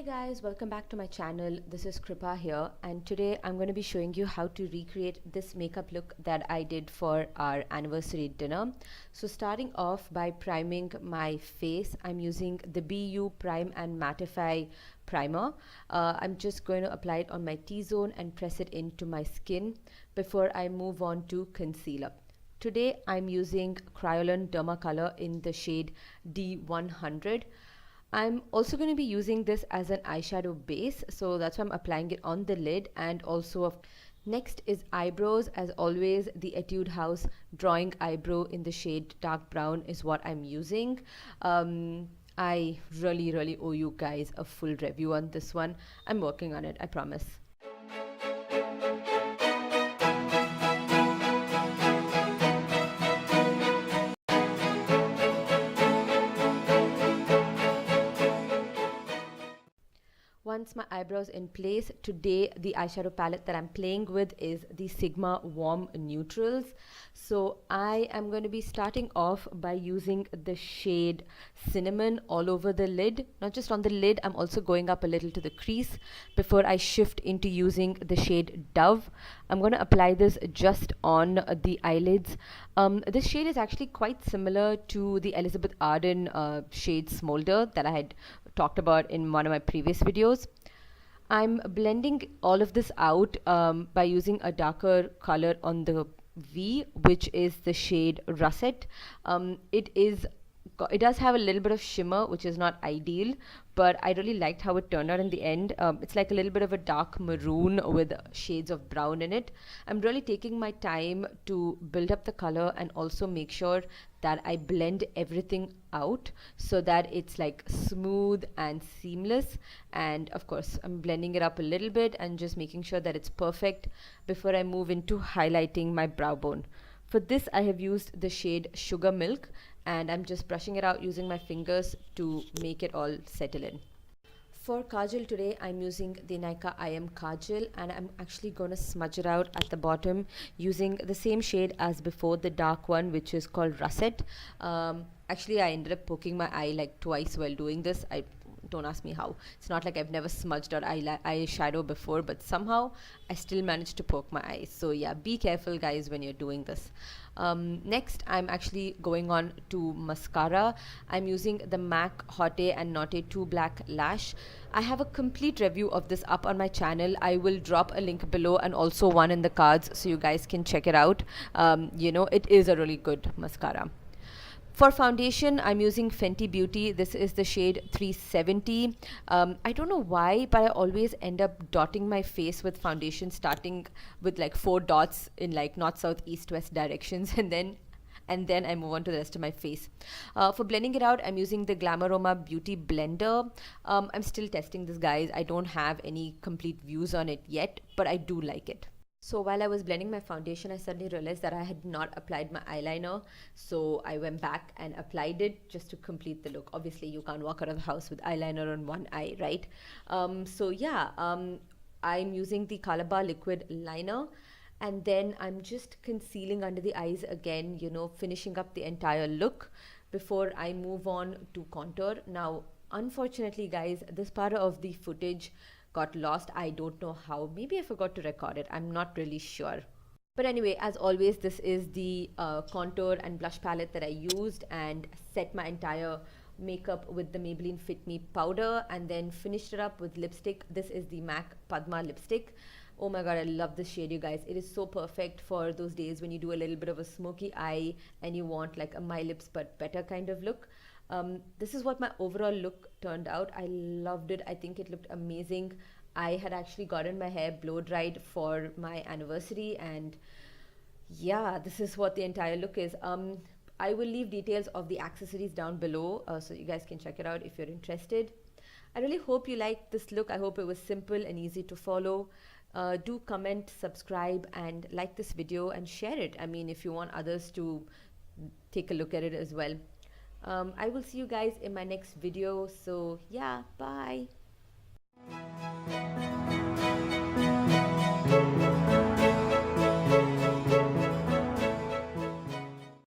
Guys, welcome back to my channel. This is Kripa here, and today I'm going to be showing you how to recreate this makeup look that I did for our anniversary dinner. So starting off by priming my face, I'm using the BU Prime and Mattify primer. I'm just going to apply it on my T-zone and press it into my skin before I move on to concealer. Today I'm using Kryolan Dermacolor in the shade D100. I'm also going to be using this as an eyeshadow base, so that's why I'm applying it on the lid and also next is eyebrows. As always, the Etude House drawing eyebrow in the shade dark brown is what I'm using. I really owe you guys a full review on this one. I'm working on it, I promise. Once my eyebrows in place, today the eyeshadow palette that I'm playing with is the Sigma Warm Neutrals. So I am going to be starting off by using the shade Cinnamon all over the lid. Not just on the lid, I'm also going up a little to the crease before I shift into using the shade Dove. I'm going to apply this just on the eyelids. This shade is actually quite similar to the Elizabeth Arden shade Smolder that I had talked about in one of my previous videos. I'm blending all of this out by using a darker color on the V, which is the shade Russet. It does have a little bit of shimmer, which is not ideal, but I really liked how it turned out in the end. It's like a little bit of a dark maroon with shades of brown in it. I'm really taking my time to build up the color and also make sure that I blend everything out so that it's like smooth and seamless. And of course, I'm blending it up a little bit and just making sure that it's perfect before I move into highlighting my brow bone. For this, I have used the shade Sugar Milk, and I'm just brushing it out using my fingers to make it all settle in. For kajal today, I'm using the Nykaa IM Kajal, and I'm actually going to smudge it out at the bottom using the same shade as before, the dark one, which is called Russet. Actually, I ended up poking my eye like twice while doing this. Don't ask me how. It's not like I've never smudged out eyeshadow before, but somehow I still managed to poke my eyes. So yeah, be careful guys when you're doing this. Next, I'm actually going on to mascara. I'm using the MAC Hotte and Notte 2 Black Lash. I have a complete review of this up on my channel. I will drop a link below and also one in the cards so you guys can check it out. It is a really good mascara. For foundation, I'm using Fenty Beauty. This is the shade 370. I don't know why, but I always end up dotting my face with foundation, starting with like 4 dots in like north, south, east, west directions, and then I move on to the rest of my face. For blending it out, I'm using the Glamorama Beauty Blender. I'm still testing this, guys. I don't have any complete views on it yet, but I do like it. So while I was blending my foundation, I suddenly realized that I had not applied my eyeliner. So I went back and applied it just to complete the look. Obviously, you can't walk out of the house with eyeliner on one eye, right? I'm using the Calabar Liquid Liner. And then I'm just concealing under the eyes again, finishing up the entire look before I move on to contour. Now, unfortunately, guys, this part of the footage got lost. I don't know how. Maybe I forgot to record it. I'm not really sure. But anyway, as always, this is the contour and blush palette that I used and set my entire makeup with the Maybelline Fit Me powder and then finished it up with lipstick. This is the MAC Padma lipstick. Oh my god, I love this shade, you guys. It is so perfect for those days when you do a little bit of a smoky eye and you want like a My Lips but better kind of look. This is what my overall look turned out. I loved it. I think it looked amazing. I had actually gotten my hair blow dried for my anniversary, and yeah, this is what the entire look is. I will leave details of the accessories down below so you guys can check it out if you're interested. I really hope you liked this look. I hope it was simple and easy to follow. Do comment, subscribe, and like this video and share it. I mean, if you want others to take a look at it as well. I will see you guys in my next video. So yeah, bye.